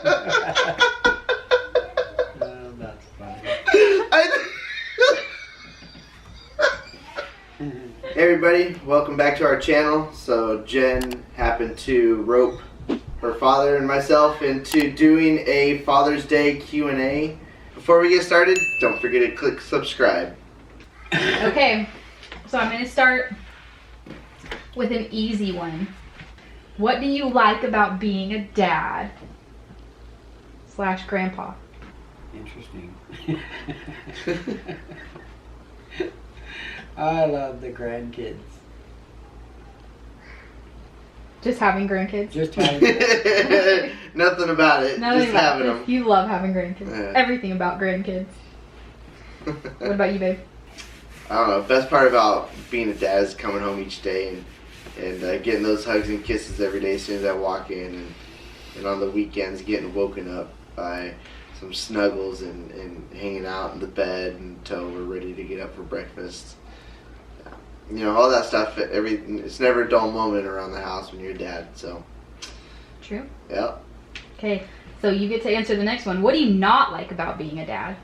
That's funny. Hey everybody, welcome back to our channel. So Jen happened to rope her father and myself into doing a Father's Day Q&A. Before we get started, don't forget to click subscribe. Okay, so I'm going to start with an easy one. What do you like about being a dad / grandpa? Interesting. I love the grandkids. Just having grandkids? Just having Nothing about it. Nothing just about having it. them. You love having grandkids. Yeah. Everything about grandkids. What about you, babe? I don't know. Best part about being a dad is coming home each day and getting those hugs and kisses every day as soon as I walk in, and on the weekends getting woken up by some snuggles and hanging out in the bed until we're ready to get up for breakfast. You know, all that stuff. It's never a dull moment around the house when you're a dad. So. True. Yeah. Okay, so you get to answer the next one. What do you not like about being a dad?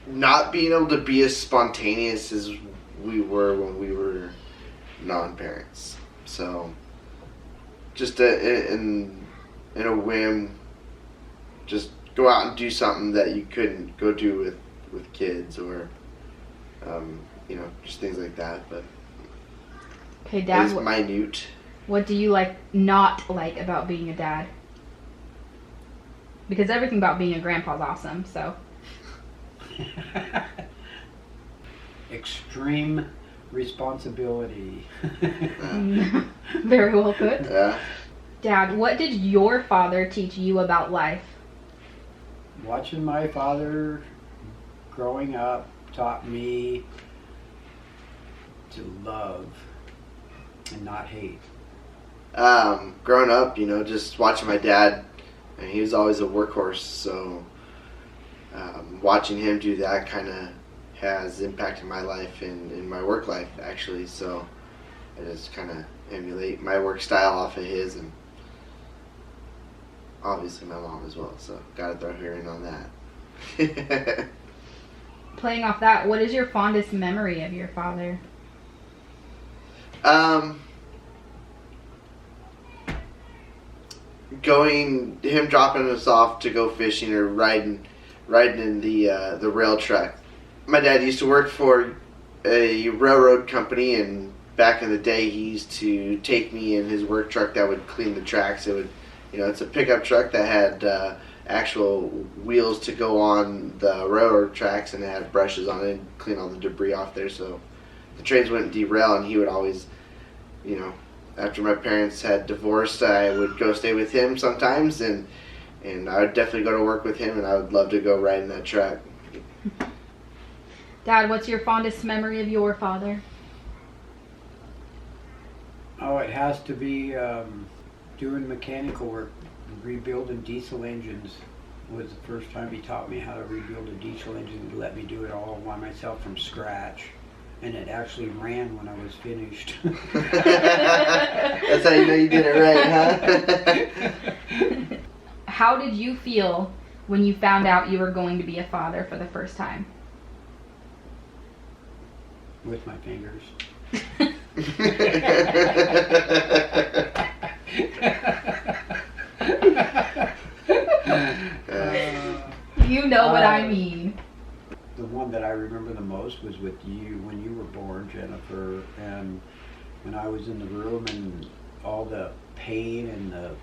Not being able to be as spontaneous as we were when we were non-parents. So, just in a whim, just go out and do something that you couldn't go do with kids, or you know, just things like that. But Okay, Dad. it's minute. What do you not like about being a dad? Because everything about being a grandpa is awesome. So. extreme responsibility. Very well put. Yeah. Dad, what did your father teach you about life? Watching my father growing up taught me to love and not hate. Growing up, you know, just watching my dad, and he was always a workhorse, so watching him do that kind of has impacted my life and my work life, actually. So I just kind of emulate my work style off of his, and obviously my mom as well, so gotta throw her in on that. Playing off that, what is your fondest memory of your father? Him dropping us off to go fishing or riding in the rail truck. My dad used to work for a railroad company, and back in the day he used to take me in his work truck that would clean the tracks. It would, you know, it's a pickup truck that had actual wheels to go on the railroad tracks, and it had brushes on it and clean all the debris off there so the trains wouldn't derail. And he would always, you know, after my parents had divorced, I would go stay with him sometimes, and I would definitely go to work with him, and I would love to go ride in that truck. Dad, what's your fondest memory of your father? Oh, it has to be doing mechanical work, rebuilding diesel engines. Was the first time he taught me how to rebuild a diesel engine. He let me do it all by myself from scratch, and it actually ran when I was finished. That's how you know you did it right, huh? How did you feel when you found out you were going to be a father for the first time? With my fingers. You know what I mean. The one that I remember the most was with you when you were born, Jennifer, and when I was in the room and all the pain and the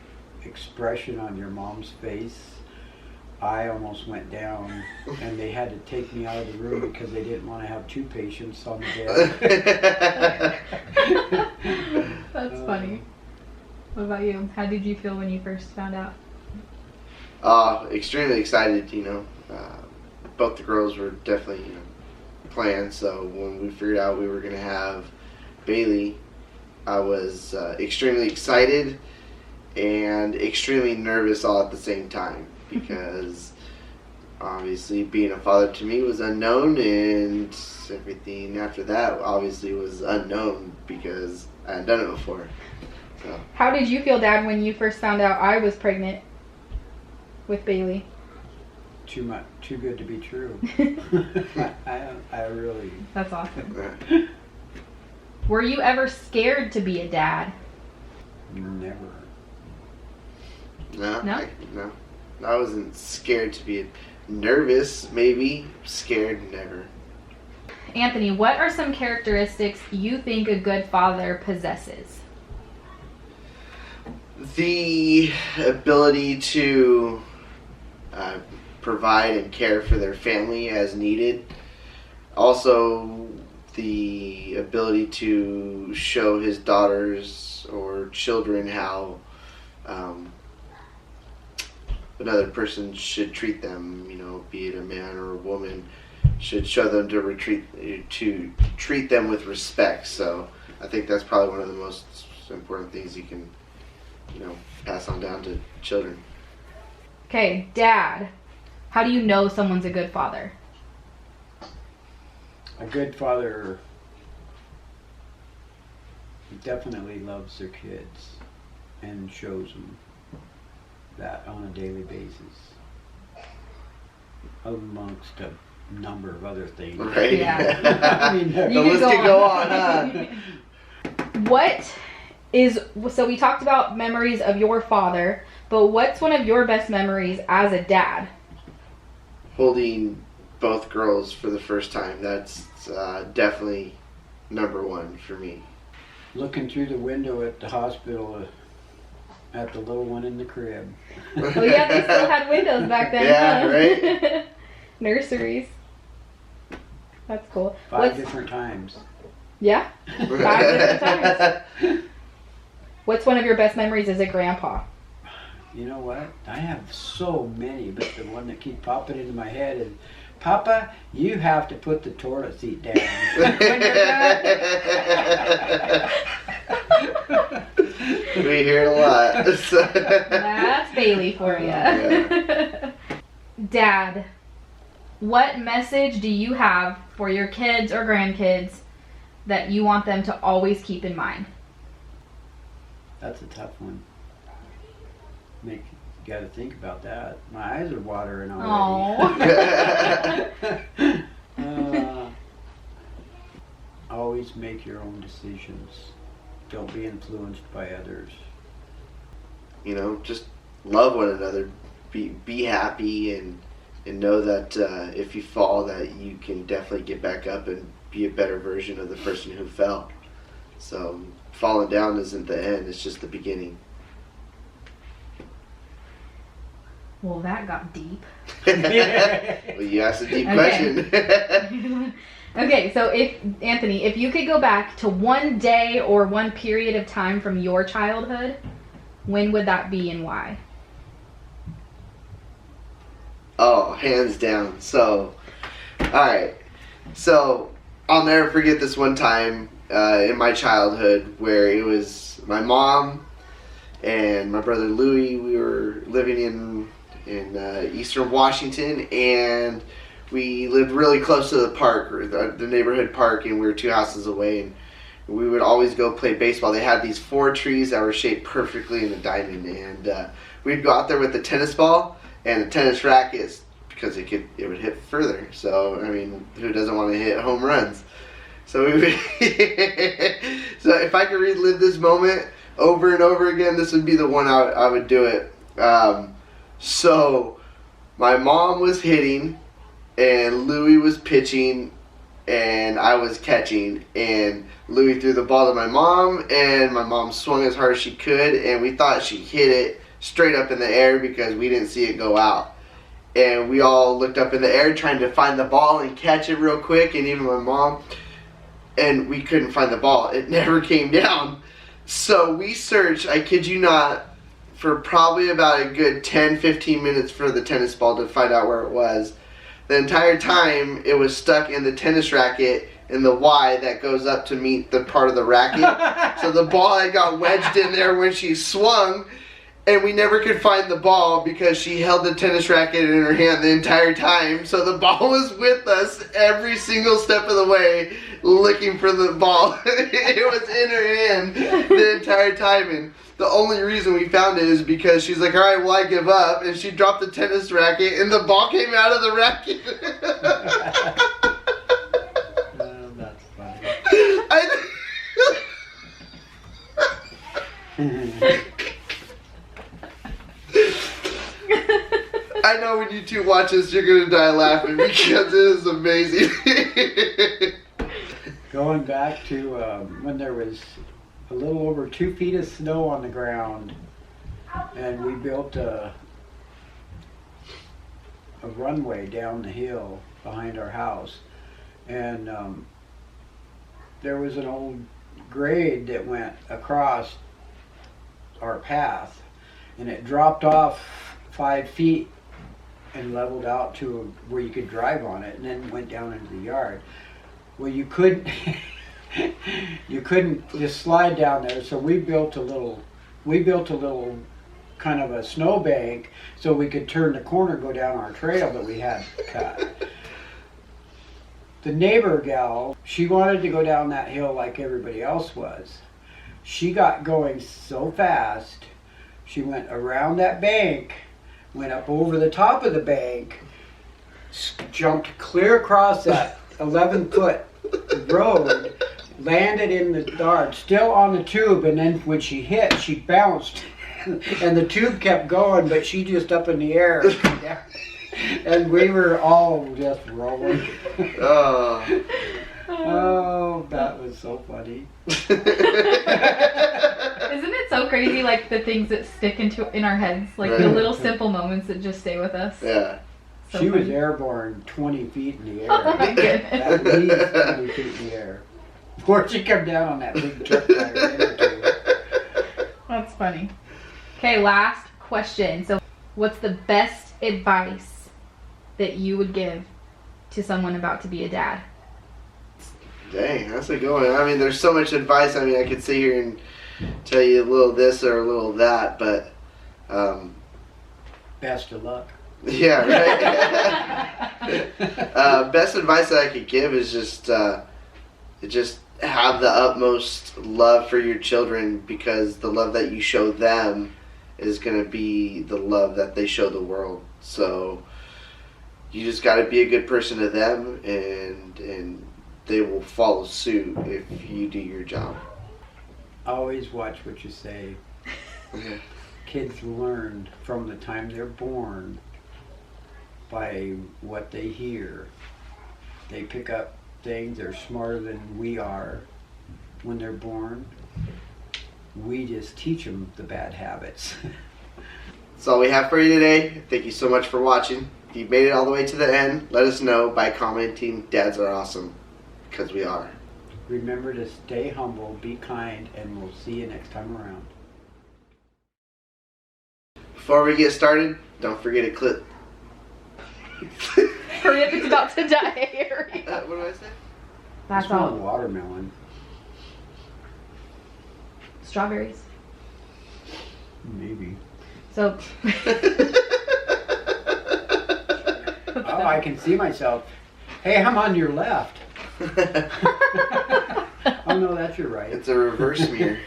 expression on your mom's face. I almost went down, and they had to take me out of the room because they didn't want to have two patients on the bed. That's funny. What about you? How did you feel when you first found out? Extremely excited, you know. Both the girls were definitely, you know, planned, so when we figured out we were going to have Bailey, I was extremely excited and extremely nervous all at the same time, because obviously being a father to me was unknown, and everything after that obviously was unknown because I hadn't done it before. So. How did you feel, Dad, when you first found out I was pregnant with Bailey? Too much, too good to be true. I really. That's awesome. Were you ever scared to be a dad? Never. No. No? No. I wasn't scared to be nervous, maybe. Scared, never. Anthony, what are some characteristics you think a good father possesses? The ability to provide and care for their family as needed. Also, the ability to show his daughters or children how another person should treat them, be it a man or a woman, should show them to treat them with respect. So I think that's probably one of the most important things you can, pass on down to children. Okay, Dad, how do you know someone's a good father? A good father definitely loves their kids and shows them that on a daily basis, amongst a number of other things. Right? Yeah. I mean, The list could go on, huh? So we talked about memories of your father, but what's one of your best memories as a dad? Holding both girls for the first time. That's definitely number one for me. Looking through the window at the hospital at the little one in the crib. Oh yeah, they still had windows back then. Yeah, huh? right? Nurseries. That's cool. Five different times. Yeah? 5 different times. What's one of your best memories as a grandpa? You know what? I have so many, but the one that keeps popping into my head is, Papa, you have to put the toilet seat down. When you're done. We hear it a lot. That's Bailey for you. Yeah. Dad, what message do you have for your kids or grandkids that you want them to always keep in mind? That's a tough one. You got to think about that. My eyes are watering already. Always make your own decisions. Don't be influenced by others. Just love one another. Be happy and know that if you fall, that you can definitely get back up and be a better version of the person who fell. So falling down isn't the end; it's just the beginning. Well, that got deep. Well, you asked a deep question. Okay, so if you could go back to one day or one period of time from your childhood, when would that be and why? Oh, hands down. So, alright. So, I'll never forget this one time in my childhood where it was my mom and my brother Louie. We were living in Eastern Washington, and we lived really close to the park, or the neighborhood park, and we were 2 houses away, and we would always go play baseball. They had these 4 trees that were shaped perfectly in a diamond, and we'd go out there with the tennis ball and the tennis racket because it would hit further. So, I mean, who doesn't want to hit home runs? So we would so if I could relive this moment over and over again, this would be the one I would do it. So my mom was hitting, and Louie was pitching, and I was catching, and Louie threw the ball to my mom, and my mom swung as hard as she could, and we thought she hit it straight up in the air because we didn't see it go out. And we all looked up in the air trying to find the ball and catch it real quick, and even my mom, and we couldn't find the ball. It never came down. So we searched, I kid you not, for probably about a good 10-15 minutes for the tennis ball to find out where it was. The entire time it was stuck in the tennis racket in the Y that goes up to meet the part of the racket. So the ball had got wedged in there when she swung, And we never could find the ball because she held the tennis racket in her hand the entire time. So the ball was with us every single step of the way, looking for the ball. It was in her hand the entire time. And the only reason we found it is because she's like, all right, well, I give up. And she dropped the tennis racket and the ball came out of the racket. Oh, that's funny. I know when you two watch this, you're going to die laughing because it is amazing. Going back to when there was a little over 2 feet of snow on the ground, and we built a runway down the hill behind our house, and there was an old grade that went across our path, and it dropped off 5 feet and leveled out to where you could drive on it, and then went down into the yard. Well, you couldn't you couldn't just slide down there, so we built a little kind of a snowbank so we could turn the corner, go down our trail that we had cut. The neighbor gal, she wanted to go down that hill like everybody else was. She got going so fast, she went around that bank, went up over the top of the bank, jumped clear across that 11-foot road, landed in the yard, still on the tube, and then when she hit, she bounced, and the tube kept going, but she just up in the air. And we were all just rolling. Oh, that was so funny. Isn't it so crazy, like the things that stick in our heads, like the little simple moments that just stay with us? Yeah. So She was funny. airborne 20 feet in the air. Oh my goodness. At least 20 feet in the air. Before she come down on that big truck tire into. That's funny. Okay, last question. So, what's the best advice that you would give to someone about to be a dad? Dang, that's a good one. I mean, there's so much advice. I mean, I could sit here and tell you a little this or a little that, but Best of luck. yeah, right. Best advice that I could give is just have the utmost love for your children, because the love that you show them is going to be the love that they show the world. So you just got to be a good person to them, and they will follow suit if you do your job. Always watch what you say. Yeah. Kids learn from the time they're born by what they hear. They pick up things. They're smarter than we are when they're born. We just teach them the bad habits. That's all we have for you today. Thank you so much for watching. If you've made it all the way to the end, let us know by commenting "Dads are awesome," because we are. Remember to stay humble, be kind, and we'll see you next time around. Before we get started, don't forget to click. Hurry up, it's about to die. Hurry up. What do I say? That's Smell all. watermelon. Strawberries. Maybe. So. Oh, I can see myself. Hey, I'm on your left. Oh no, that's your right. It's a reverse mirror.